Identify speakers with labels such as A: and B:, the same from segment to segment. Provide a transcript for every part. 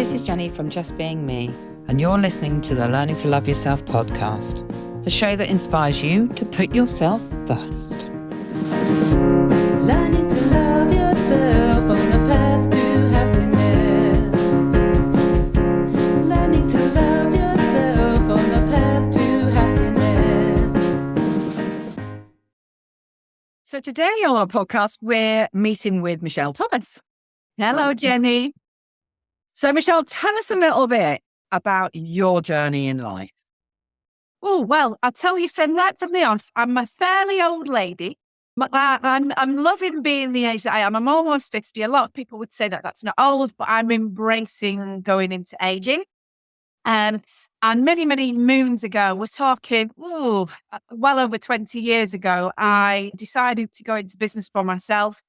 A: this is Jenny from Just Being Me, and you're listening to the Learning to Love Yourself podcast, the show that inspires you to put yourself first.
B: Learning to love yourself on the path to happiness. Learning to love yourself on the path to happiness.
A: So today on our podcast, we're meeting with Michelle Thomas.
C: Hello, Jenny.
A: So Michelle, tell us a little bit about your journey in life.
C: Oh, well, I'll tell you something right from the off. I'm a fairly old lady. I'm loving being the age that I am. I'm almost 50. A lot of people would say that that's not old, but I'm embracing going into aging. And many, many moons ago, we're talking, well over 20 years ago, I decided to go into business for myself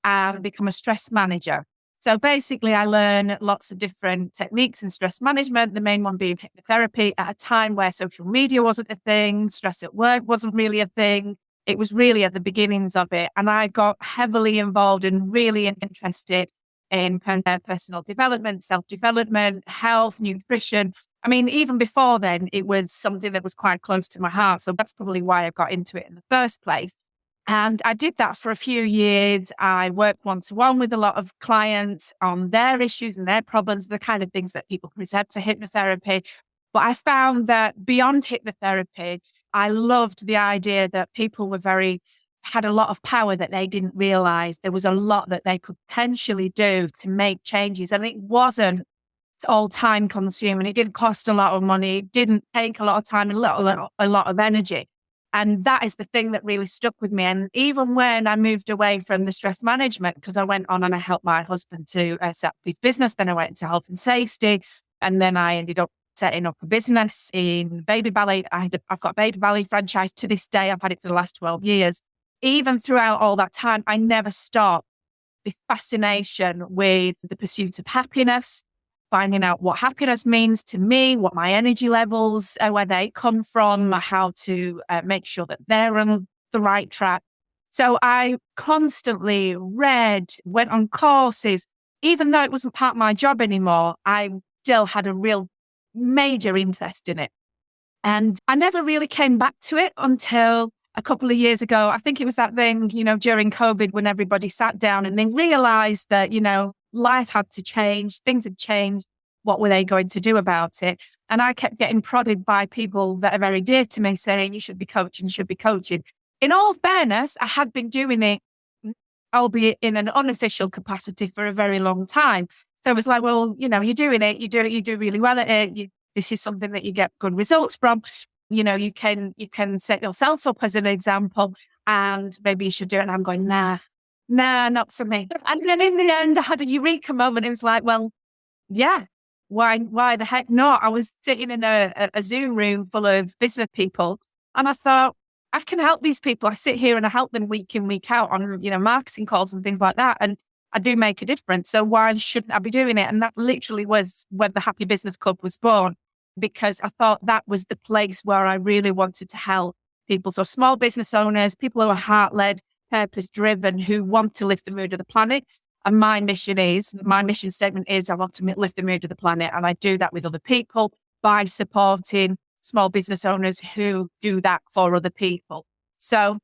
C: and become a stress manager. So basically, I learned lots of different techniques in stress management, the main one being hypnotherapy at a time where social media wasn't a thing, stress at work wasn't really a thing. It was really at the beginnings of it. And I got heavily involved and really interested in personal development, self-development, health, nutrition. I mean, even before then, it was something that was quite close to my heart. So that's probably why I got into it in the first place. And I did that for a few years. I worked one-to-one with a lot of clients on their issues and their problems, the kind of things that people present to hypnotherapy. But I found that beyond hypnotherapy, I loved the idea that people had a lot of power that they didn't realize. There was a lot that they could potentially do to make changes. And it wasn't all time consuming. It didn't cost a lot of money. It didn't take a lot of time and a lot of energy. And that is the thing that really stuck with me. And even when I moved away from the stress management, because I went on and I helped my husband to set up his business, then I went into health and safety, and then I ended up setting up a business in baby ballet. I've got a baby ballet franchise to this day. I've had it for the last 12 years. Even throughout all that time, I never stopped this fascination with the pursuit of happiness, finding out what happiness means to me, what my energy levels are, where they come from, how to make sure that they're on the right track. So I constantly read, went on courses. Even though it wasn't part of my job anymore, I still had a real major interest in it. And I never really came back to it until a couple of years ago. I think it was that thing, during COVID when everybody sat down and they realized that, life had to change, things had changed. What were they going to do about it? And I kept getting prodded by people that are very dear to me saying, you should be coaching, you should be coaching. In all fairness, I had been doing it, albeit in an unofficial capacity for a very long time. So it was like, well, you're doing it, you do really well at it. This is something that you get good results from. You can set yourself up as an example and maybe you should do it. And I'm going, nah, not for me. And then in the end, I had a eureka moment. It was like, well, yeah, why the heck not? I was sitting in a Zoom room full of business people and I thought, I can help these people. I sit here and I help them week in, week out on, marketing calls and things like that. And I do make a difference. So why shouldn't I be doing it? And that literally was when the Happy Business Club was born, because I thought that was the place where I really wanted to help people. So small business owners, people who are heart-led, purpose-driven, who want to lift the mood of the planet. And my mission statement is I want to lift the mood of the planet. And I do that with other people by supporting small business owners who do that for other people. So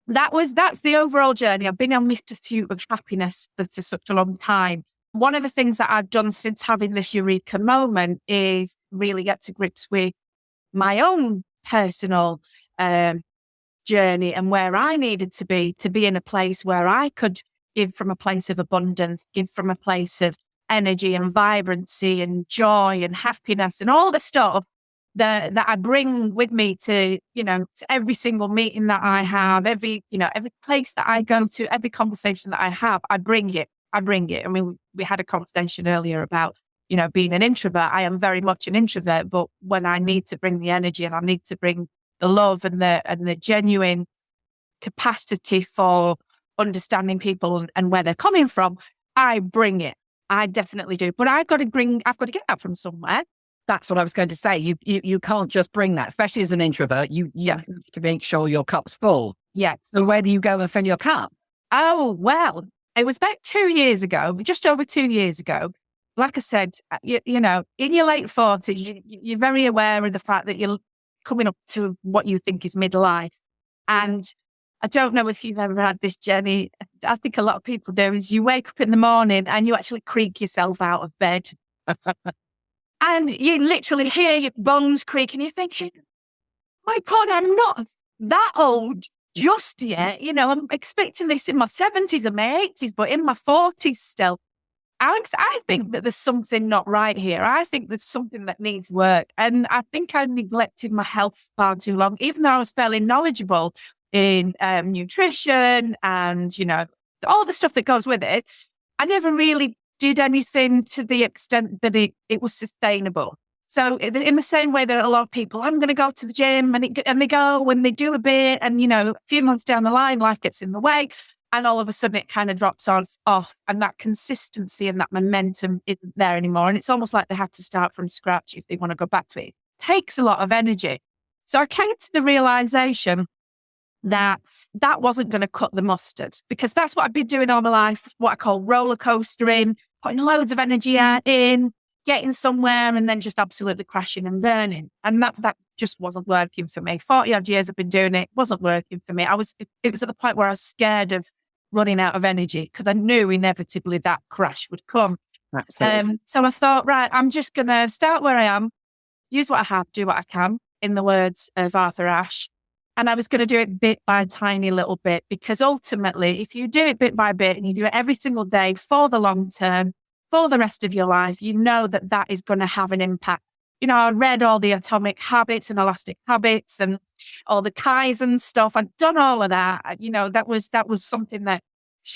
C: that's the overall journey. I've been on this pursuit of happiness for such a long time. One of the things that I've done since having this eureka moment is really get to grips with my own personal journey and where I needed to be in a place where I could give from a place of abundance, give from a place of energy and vibrancy and joy and happiness and all the stuff that I bring with me to every single meeting that I have, every place that I go to, every conversation that I have, I bring it. I mean, we had a conversation earlier about, being an introvert. I am very much an introvert, but when I need to bring the energy and I need to bring the love and the genuine capacity for understanding people and where they're coming from, I bring it. I definitely do. But I've got to get that from somewhere.
A: That's what I was going to say. You can't just bring that, especially as an introvert. You have to make sure your cup's full.
C: Yes.
A: So where do you go and fill your cup?
C: Oh, well, it was about 2 years ago, just over 2 years ago. like I said, you know, in your late 40s, you're very aware of the fact that you're coming up to what you think is midlife. And I don't know if you've ever had this, Jenny. I think a lot of people do, is you wake up in the morning and you actually creak yourself out of bed. And you literally hear your bones creak and you're thinking, my God, I'm not that old just yet. You know, I'm expecting this in my 70s and my 80s, but in my 40s still. Alex, I think that there's something not right here. I think there's something that needs work. And I think I neglected my health far too long, even though I was fairly knowledgeable in nutrition and, you know, all the stuff that goes with it. I never really did anything to the extent that it was sustainable. So in the same way that a lot of people, I'm going to go to the gym and they go when they do a bit and, you know, a few months down the line, life gets in the way. And all of a sudden it kind of drops off and that consistency and that momentum isn't there anymore. And it's almost like they have to start from scratch if they want to go back to it. It takes a lot of energy. So I came to the realization that wasn't going to cut the mustard, because that's what I've been doing all my life, what I call roller coastering, putting loads of energy in, getting somewhere and then just absolutely crashing and burning. And that just wasn't working for me. 40 odd years I've been doing it. It wasn't working for me. It was at the point where I was scared of running out of energy because I knew inevitably that crash would come.
A: Absolutely.
C: So I thought, right, I'm just going to start where I am, use what I have, do what I can, in the words of Arthur Ashe. And I was going to do it bit by tiny little bit, because ultimately, if you do it bit by bit and you do it every single day for the long term, for the rest of your life, you know that is going to have an impact. You know, I read all the Atomic Habits and Elastic Habits and all the Kaizen stuff. I'd done all of that. You know, that was something that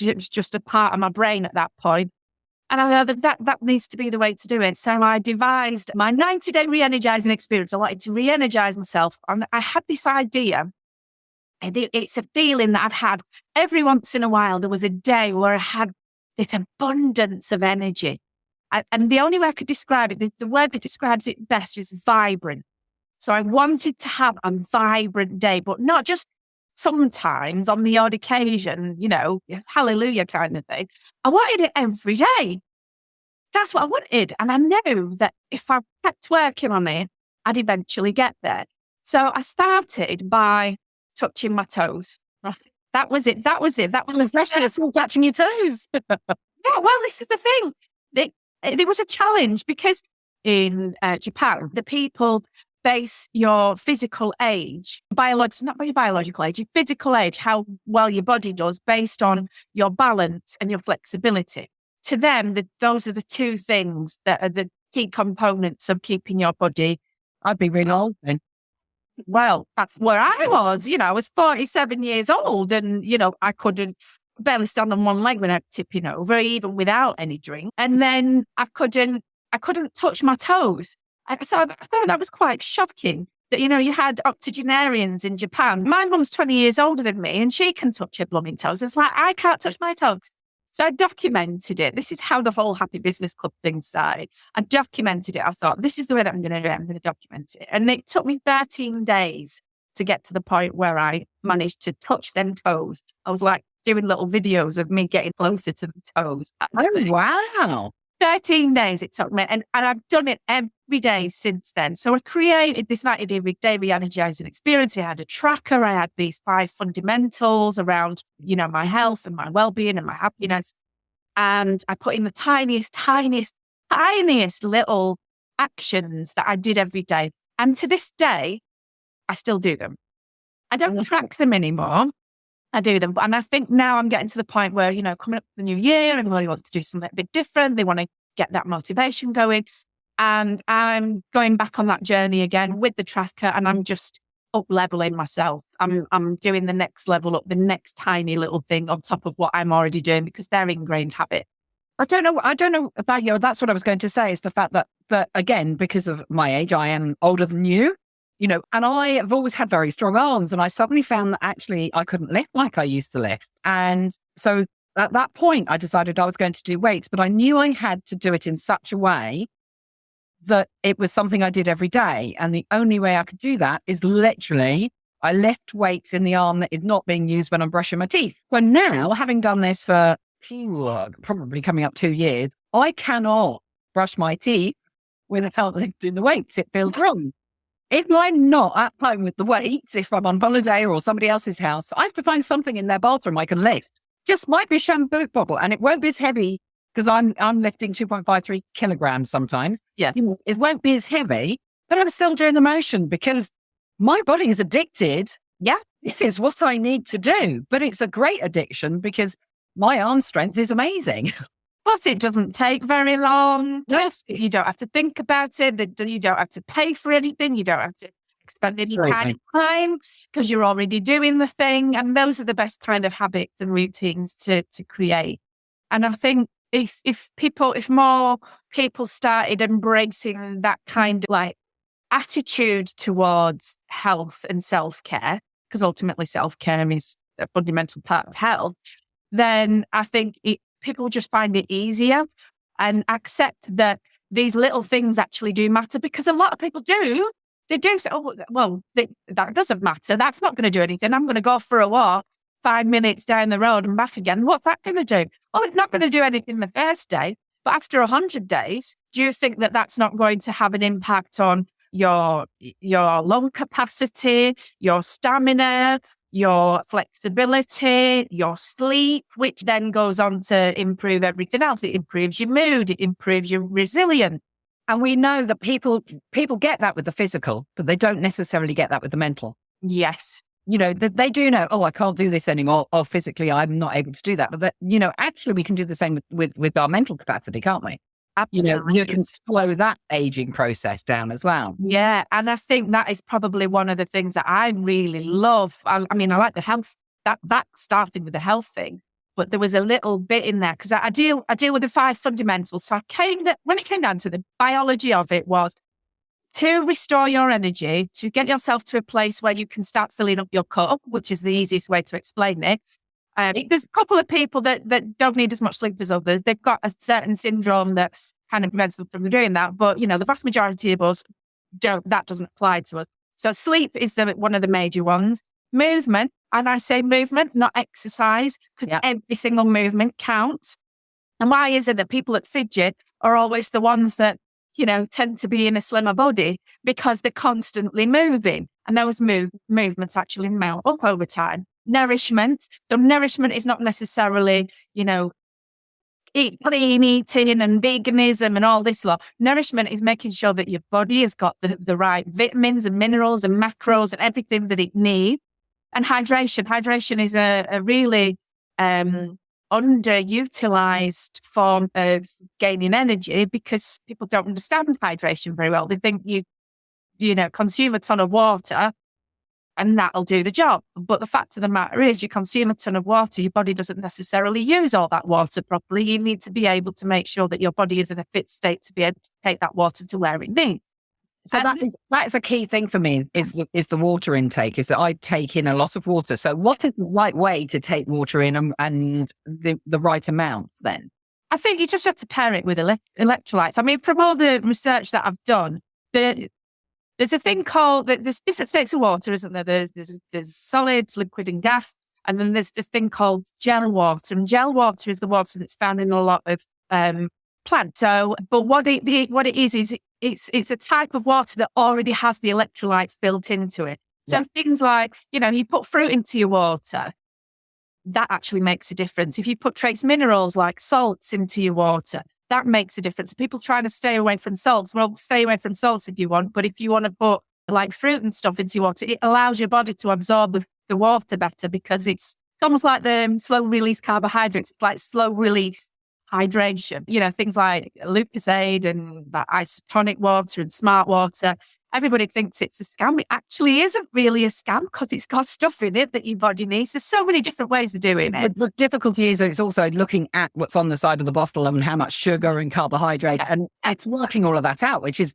C: was just a part of my brain at that point. And I thought that needs to be the way to do it. So I devised my 90-day re-energizing experience. I wanted to re-energize myself. And I had this idea. And it's a feeling that I've had every once in a while. There was a day where I had this abundance of energy. And the only way I could describe it, the word that describes it best is vibrant. So I wanted to have a vibrant day, but not just sometimes on the odd occasion, you know, hallelujah kind of thing. I wanted it every day. That's what I wanted. And I knew that if I kept working on it, I'd eventually get there. So I started by touching my toes. That was it. That was the lesson of still touching your toes. Yeah, well, this is the thing. It was a challenge because in Japan, the people base your physical age, not your biological age, your physical age, how well your body does based on your balance and your flexibility. To them, those are the two things that are the key components of keeping your body.
A: I'd be really old then.
C: Well, that's where I was. You know, I was 47 years old and, you know, I couldn't barely stand on one leg without tipping over, even without any drink. And then I couldn't touch my toes. So I thought that was quite shocking that, you know, you had octogenarians in Japan. My mum's 20 years older than me and she can touch her blooming toes. It's like, I can't touch my toes. So I documented it. This is how the whole Happy Business Club thing started. I documented it. I thought, this is the way that I'm going to do it. I'm going to document it. And it took me 13 days to get to the point where I managed to touch them toes. I was like doing little videos of me getting closer to the toes.
A: Oh, wow.
C: 13 days it took me. And I've done it every day since then. So I created this 90-day re-energizing experience. I had a tracker. I had these 5 fundamentals around, you know, my health and my well-being and my happiness. And I put in the tiniest little actions that I did every day. And to this day, I still do them. I don't track them anymore. I do them. And I think now I'm getting to the point where, you know, coming up the new year, everybody wants to do something a bit different. They want to get that motivation going. And I'm going back on that journey again with the tracker and I'm just up-leveling myself. I'm doing the next level up, the next tiny little thing on top of what I'm already doing because they're ingrained habit.
A: I don't know about you. That's what I was going to say is the fact that again, because of my age, I am older than you. You know, and I have always had very strong arms and I suddenly found that actually I couldn't lift like I used to lift. And so at that point, I decided I was going to do weights, but I knew I had to do it in such a way that it was something I did every day. And the only way I could do that is literally I lift weights in the arm that is not being used when I'm brushing my teeth. So now, having done this for probably coming up 2 years, I cannot brush my teeth without lifting the weights. It feels wrong. If I'm not at home with the weights, if I'm on holiday or somebody else's house, I have to find something in their bathroom I can lift. Just might be a shampoo bottle, and it won't be as heavy because I'm lifting 2.53 kilograms sometimes.
C: Yeah.
A: It won't be as heavy, but I'm still doing the motion because my body is addicted.
C: Yeah.
A: This is what I need to do. But it's a great addiction because my arm strength is amazing.
C: Plus, it doesn't take very long.
A: Yes.
C: You don't have to think about it. You don't have to pay for anything. You don't have to expend any kind of time because you're already doing the thing. And those are the best kind of habits and routines to create. And I think if more people started embracing that kind of like attitude towards health and self-care, because ultimately self-care is a fundamental part of health, then I think people just find it easier and accept that these little things actually do matter, because a lot of people do. They do say, oh, well, that doesn't matter. That's not going to do anything. I'm going to go for a walk 5 minutes down the road and back again. What's that going to do? Well, it's not going to do anything the first day, but after 100 days, do you think that that's not going to have an impact on your lung capacity, your stamina, your flexibility, your sleep, which then goes on to improve everything else? It improves your mood, it improves your resilience.
A: And we know that people get that with the physical, but they don't necessarily get that with the mental.
C: Yes.
A: They do know, oh, I can't do this anymore. Oh, physically, I'm not able to do that. But actually we can do the same with our mental capacity, can't we?
C: Absolutely.
A: You can slow that aging process down as well.
C: Yeah. And I think that is probably one of the things that I really love. I like the health, that started with the health thing, but there was a little bit in there because I deal with the 5 fundamentals. So when it came down to the biology of it was to restore your energy, to get yourself to a place where you can start filling up your cup, which is the easiest way to explain it. There's a couple of people that don't need as much sleep as others. They've got a certain syndrome that kind of prevents them from doing that. But, the vast majority of us that doesn't apply to us. So sleep is one of the major ones. Movement, and I say movement, not exercise, because every single movement counts. And why is it that people that fidget are always the ones that, tend to be in a slimmer body? Because they're constantly moving. And those movements actually mount up over time. Nourishment. So nourishment is not necessarily, eat clean eating and veganism and all this lot. Nourishment is making sure that your body has got the right vitamins and minerals and macros and everything that it needs. And hydration. Hydration is a really underutilized form of gaining energy because people don't understand hydration very well. They think you consume a ton of water and that'll do the job. But the fact of the matter is you consume a ton of water, your body doesn't necessarily use all that water properly. You need to be able to make sure that your body is in a fit state to be able to take that water to where it needs.
A: So that's a key thing for me is the water intake, is that I take in a lot of water. So what is the right way to take water in and the right amount then?
C: I think you just have to pair it with electrolytes. From all the research that I've done, there's a thing called, there's different states of water, isn't there? There's solid, liquid and gas. And then there's this thing called gel water. And gel water is the water that's found in a lot of plants. So, but what it is it's a type of water that already has the electrolytes built into it. So things like, you put fruit into your water, that actually makes a difference. If you put trace minerals like salts into your water, that makes a difference. People trying to stay away from salts, well, stay away from salts if you want, but if you want to put like fruit and stuff into your water, it allows your body to absorb the water better because it's almost like the slow release carbohydrates. It's like slow release hydration, things like Lucozade and that isotonic water and smart water. Everybody thinks it's a scam. It actually isn't really a scam because it's got stuff in it that your body needs. There's so many different ways of doing it.
A: The difficulty is it's also looking at what's on the side of the bottle and how much sugar and carbohydrate, and it's working all of that out, which is,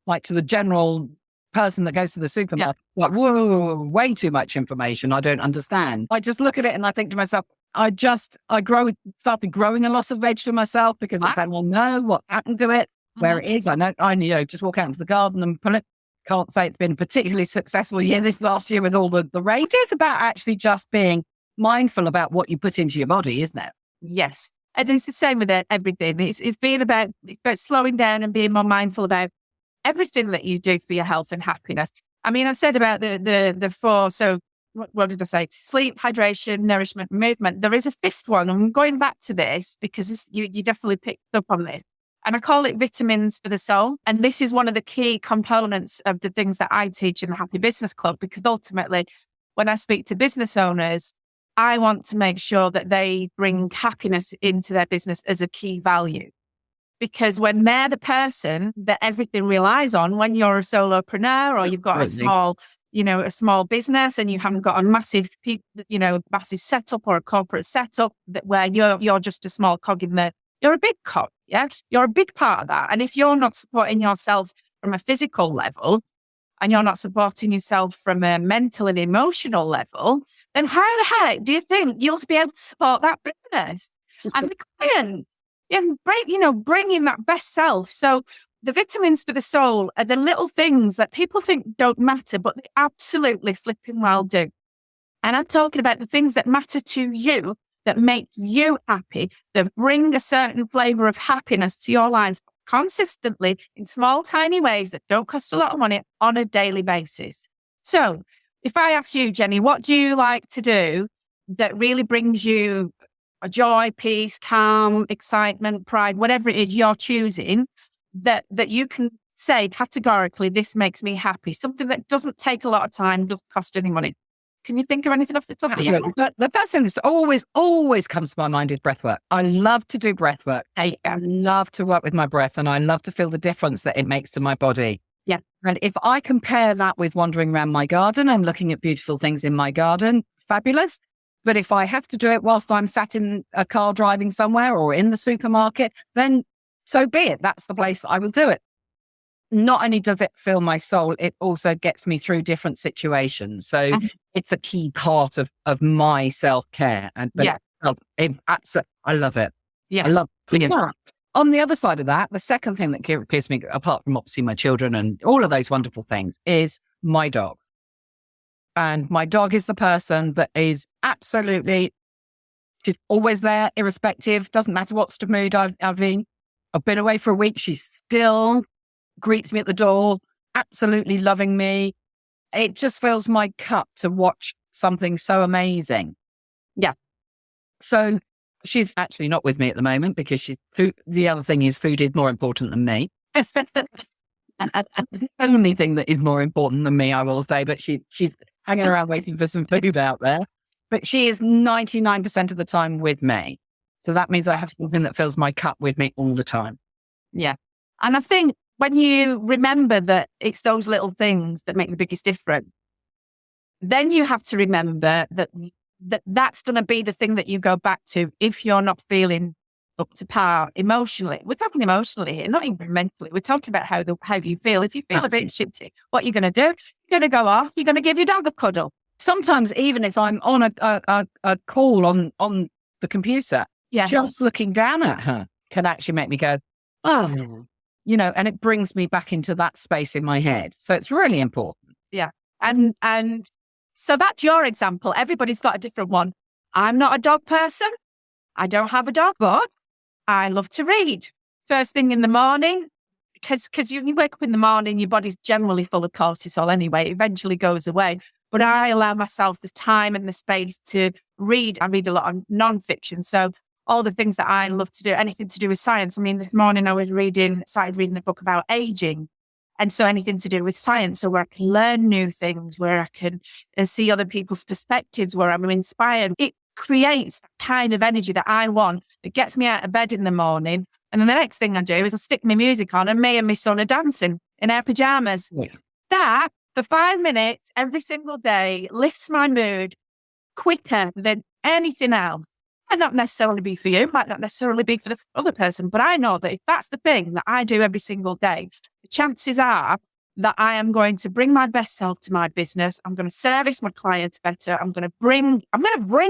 A: like to the general person that goes to the supermarket, like, whoa, way too much information. I don't understand. I just look at it and I think to myself, I started growing a lot of vegetable myself because I said, well, no, what happened to it, where it is. I know, just walk out into the garden and pull it. Can't say it's been a particularly successful year this last year with all the rain. It's about actually just being mindful about what you put into your body, isn't it?
C: Yes. And it's the same with everything. It's about slowing down and being more mindful about everything that you do for your health and happiness. I mean, I said about the four. So what did I say? Sleep, hydration, nourishment, movement. There is a fifth one. I'm going back to this because you definitely picked up on this. And I call it vitamins for the soul. And this is one of the key components of the things that I teach in the Happy Business Club, because ultimately, when I speak to business owners, I want to make sure that they bring happiness into their business as a key value. Because when they're the person that everything relies on, when you're a solopreneur or you've got a small business and you haven't got a massive setup or a corporate setup where you're just a small cog in there, you're a big cog. Yeah, you're a big part of that. And if you're not supporting yourself from a physical level and you're not supporting yourself from a mental and emotional level, then how the heck do you think you'll be able to support that business and the client? And bringing that best self. So the vitamins for the soul are the little things that people think don't matter, but they absolutely flipping well do. And I'm talking about the things that matter to you, that make you happy, that bring a certain flavor of happiness to your life consistently in small, tiny ways that don't cost a lot of money on a daily basis. So if I ask you, Jenny, what do you like to do that really brings you a joy, peace, calm, excitement, pride, whatever it is you're choosing, that you can say categorically, this makes me happy, something that doesn't take a lot of time, doesn't cost any money. Can you think of anything off the top of your head?
A: But the first thing that always comes to my mind is breath work. I love to do breath work. I love to work with my breath, and I love to feel the difference that it makes to my body.
C: Yeah.
A: And if I compare that with wandering around my garden and looking at beautiful things in my garden, fabulous. But if I have to do it whilst I'm sat in a car driving somewhere or in the supermarket, then so be it. That's the place that I will do it. Not only does it fill my soul, it also gets me through different situations. So it's a key part of my self-care. I love it.
C: Yeah.
A: I love it. On the other side of that, the second thing that gives me, apart from obviously my children and all of those wonderful things, is my dog. And my dog is the person that is absolutely, she's always there, irrespective. Doesn't matter what sort of mood I've in. I've been away for a week. She still greets me at the door, absolutely loving me. It just fills my cup to watch something so amazing.
C: Yeah.
A: So she's actually not with me at the moment because the other thing is food is more important than me. The only thing that is more important than me, I will say, but she's hanging around waiting for some food out there. But she is 99% of the time with me. So that means I have something that fills my cup with me all the time.
C: Yeah. And I think when you remember that it's those little things that make the biggest difference, then you have to remember that's going to be the thing that you go back to if you're not feeling up to par emotionally. We're talking emotionally here, not even mentally. We're talking about how you feel. If you feel a bit shitty, what you're going to do? You're going to go off. You're going to give your dog a cuddle.
A: Sometimes even if I'm on a call on the computer, just looking down at her can actually make me go, oh, and it brings me back into that space in my head. So it's really important.
C: Yeah. And so that's your example. Everybody's got a different one. I'm not a dog person. I don't have a dog, but I love to read first thing in the morning, because you wake up in the morning, your body's generally full of cortisol anyway. It eventually goes away. But I allow myself the time and the space to read. I read a lot of nonfiction. So all the things that I love to do, anything to do with science. I mean, this morning I started reading a book about aging. And so anything to do with science, so where I can learn new things, where I can see other people's perspectives, where I'm inspired. It creates the kind of energy that I want. It gets me out of bed in the morning. And then the next thing I do is I stick my music on and me and my son are dancing in our pajamas. Yeah. That, for 5 minutes every single day, lifts my mood quicker than anything else. Might not necessarily be for you, might not necessarily be for the other person, but I know that if that's the thing that I do every single day, the chances are that I am going to bring my best self to my business. I'm going to service my clients better. I'm going to bring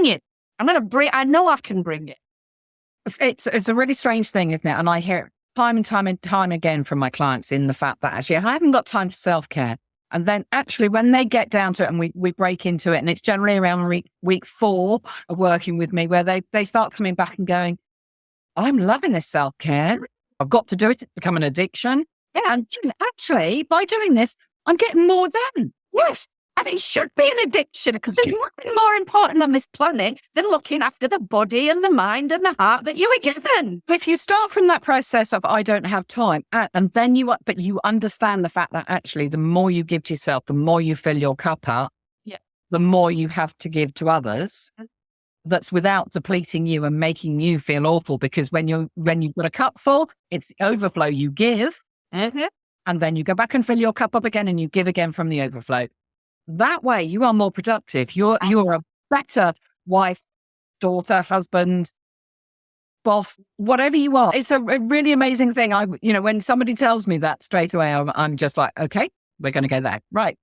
C: it. I know I can bring it.
A: It's a really strange thing, isn't it? And I hear it time and time again from my clients in the fact that actually I haven't got time for self-care. And then actually when they get down to it and we break into it, and it's generally around week 4 of working with me where they start coming back and going, I'm loving this self-care. I've got to do it. It's become an addiction.
C: Yeah.
A: And actually, by doing this, I'm getting more done.
C: Yes. And it should be an addiction because there's nothing more important on this planet than looking after the body and the mind and the heart that you were given.
A: If you start from that process of I don't have time, and then but you understand the fact that actually the more you give to yourself, the more you fill your cup up, the more you have to give to others. That's without depleting you and making you feel awful, because when you've got a cup full, it's the overflow you give, and then you go back and fill your cup up again and you give again from the overflow. That way you are more productive. You're a better wife, daughter, husband, boss, whatever you are. It's a really amazing thing. When somebody tells me that straight away, I'm just like, okay, we're going to go there. Right.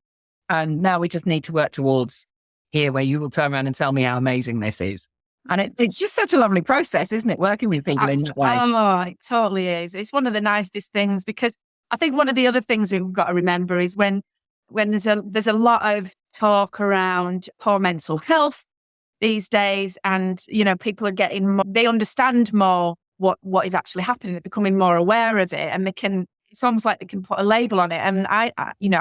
A: And now we just need to work towards here where you will turn around and tell me how amazing this is. And it's just such a lovely process, isn't it? Working with people in that way.
C: Oh, it totally is. It's one of the nicest things, because I think one of the other things we've got to remember is when there's a lot of talk around poor mental health these days, and people are getting more, they understand more what is actually happening. They're becoming more aware of it, and it's almost like they can put a label on it. And I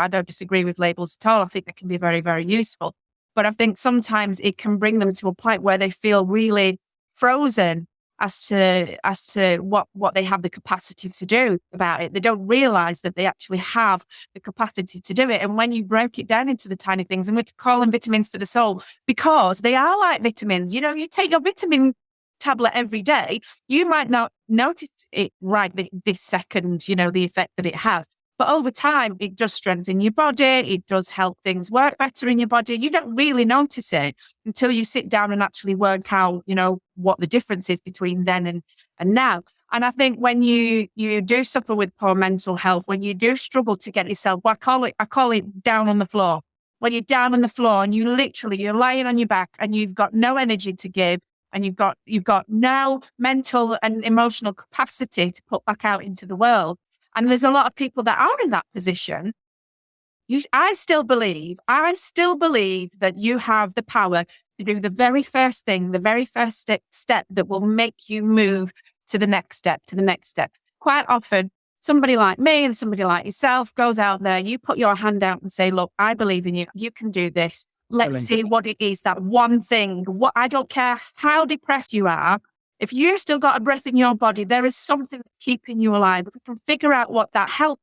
C: don't disagree with labels at all. I think they can be very, very useful. But I think sometimes it can bring them to a point where they feel really frozen as to what they have the capacity to do about it. They don't realize that they actually have the capacity to do it. And when you break it down into the tiny things, and we call them vitamins to the soul, because they are like vitamins. You take your vitamin tablet every day, you might not notice it right this second, the effect that it has. But over time, it does strengthen your body. It does help things work better in your body. You don't really notice it until you sit down and actually work out, what the difference is between then and now. And I think when you do suffer with poor mental health, when you do struggle to get yourself, I call it down on the floor. When you're down on the floor and you're lying on your back and you've got no energy to give, and you've got no mental and emotional capacity to put back out into the world. And there's a lot of people that are in that position. I still believe that you have the power to do the very first thing, the very first step that will make you move to the next step. Quite often, somebody like me and somebody like yourself goes out there, you put your hand out and say, look, I believe in you. You can do this. Let's see what it is, that one thing. I don't care how depressed you are. If you've still got a breath in your body, there is something keeping you alive. If we can figure out what that help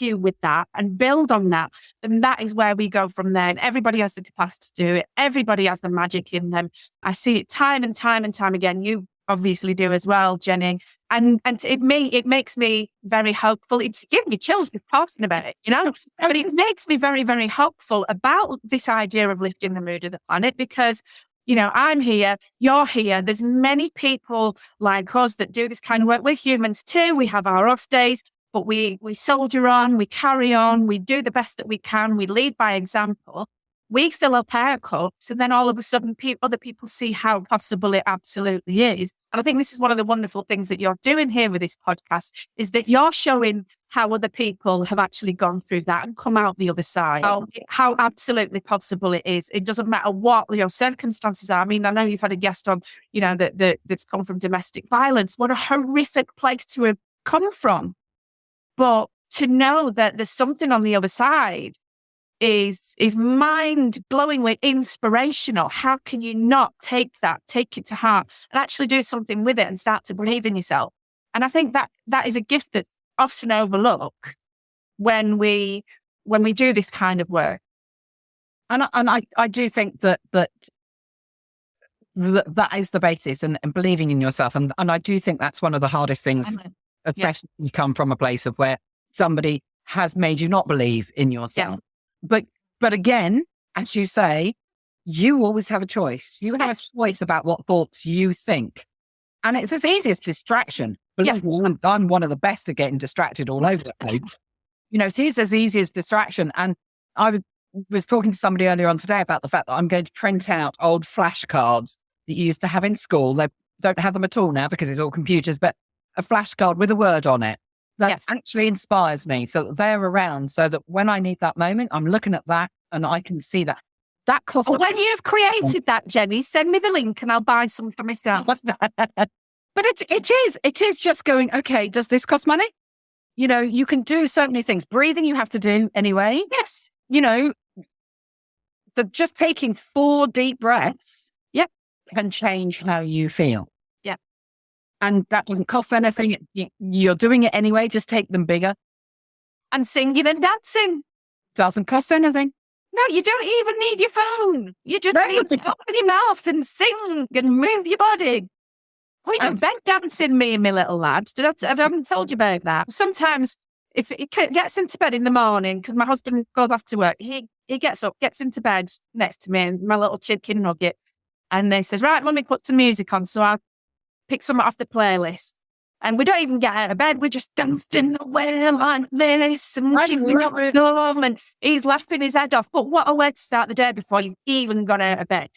C: you with that and build on that, then that is where we go from there. And everybody has the capacity to do it. Everybody has the magic in them. I see it time and time and time again. You obviously do as well, Jenny. And it makes me very hopeful. It's giving me chills just talking about it, But it makes me very, very hopeful about this idea of lifting the mood of the planet, because I'm here, you're here. There's many people like us that do this kind of work. We're humans too. We have our off days, but we soldier on, we carry on, we do the best that we can, we lead by example. We fill up our cups, and then all of a sudden other people see how possible it absolutely is. And I think this is one of the wonderful things that you're doing here with this podcast, is that you're showing how other people have actually gone through that and come out the other side. How absolutely possible it is. It doesn't matter what your circumstances are. I mean, I know you've had a guest on, that's come from domestic violence. What a horrific place to have come from. But to know that there's something on the other side is mind-blowingly inspirational. How can you not take it to heart and actually do something with it and start to believe in yourself? And I think that is a gift that's often overlooked when we do this kind of work.
A: And I do think that is the basis, and believing in yourself. And I do think that's one of the hardest things, especially when you come from a place of where somebody has made you not believe in yourself. Yeah. But again, as you say, you always have a choice. You have a choice about what thoughts you think. And it's the easiest distraction. I'm one of the best at getting distracted all over the place. It is as easy as distraction. And I was talking to somebody earlier on today about the fact that I'm going to print out old flashcards that you used to have in school. They don't have them at all now because it's all computers, but a flashcard with a word on it. That actually inspires me. So they're around so that when I need that moment, I'm looking at that and I can see that. That costs.
C: When you've created that, Jenny, send me the link and I'll buy some for myself.
A: But it is just going, okay, does this cost money? You know, you can do so many things. Breathing you have to do anyway.
C: Yes.
A: You know, just taking 4 deep breaths can change how you feel.
C: Yeah.
A: And that doesn't cost anything. You're doing it anyway. Just take them bigger.
C: And singing and dancing.
A: Doesn't cost anything.
C: No, you don't even need your phone. You just need to open your mouth and sing and move your body. We do bed dancing, me and my little lad. I haven't told you about that. Sometimes if he gets into bed in the morning, because my husband goes off to work, he gets up, gets into bed next to me and my little chicken nugget. And he says, right, Mummy, put some music on. So I pick some off the playlist. And we don't even get out of bed. We're just dancing away like this. And he's laughing his head off. But what a way to start the day before you've even got out of bed.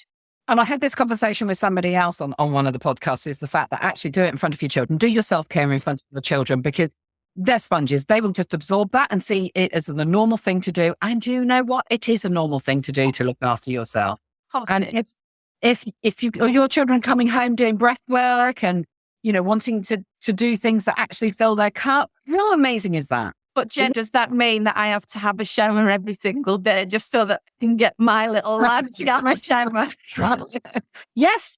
A: And I had this conversation with somebody else on one of the podcasts, is the fact that actually do it in front of your children. Do your self-care in front of the children, because they're sponges. They will just absorb that and see it as the normal thing to do. And you know what? It is a normal thing to do to look after yourself. And it's, if your children coming home doing breath work and, you know, wanting to do things that actually fill their cup, how amazing is that?
C: But Jen, does that mean that I have to have a shower every single day just so that I can get my little lad to get my shower?
A: Yes,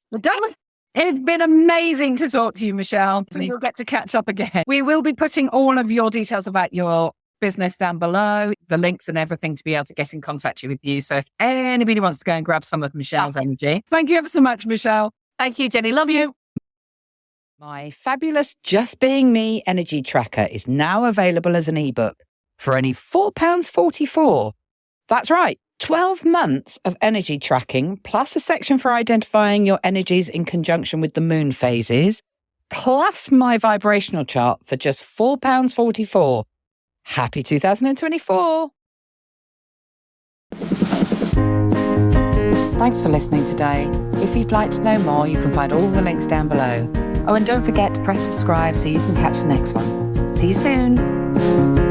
A: it's been amazing to talk to you, Michelle. We'll get to catch up again. We will be putting all of your details about your business down below, the links and everything to be able to get in contact with you. So if anybody wants to go and grab some of Michelle's energy. Thank you ever so much, Michelle.
C: Thank you, Jenny. Love you.
A: My fabulous Just Being Me energy tracker is now available as an ebook for only £4.44. That's right, 12 months of energy tracking, plus a section for identifying your energies in conjunction with the moon phases, plus my vibrational chart for just £4.44. Happy 2024. Thanks for listening today. If you'd like to know more, you can find all the links down below. Oh, and don't forget to press subscribe so you can catch the next one. See you soon.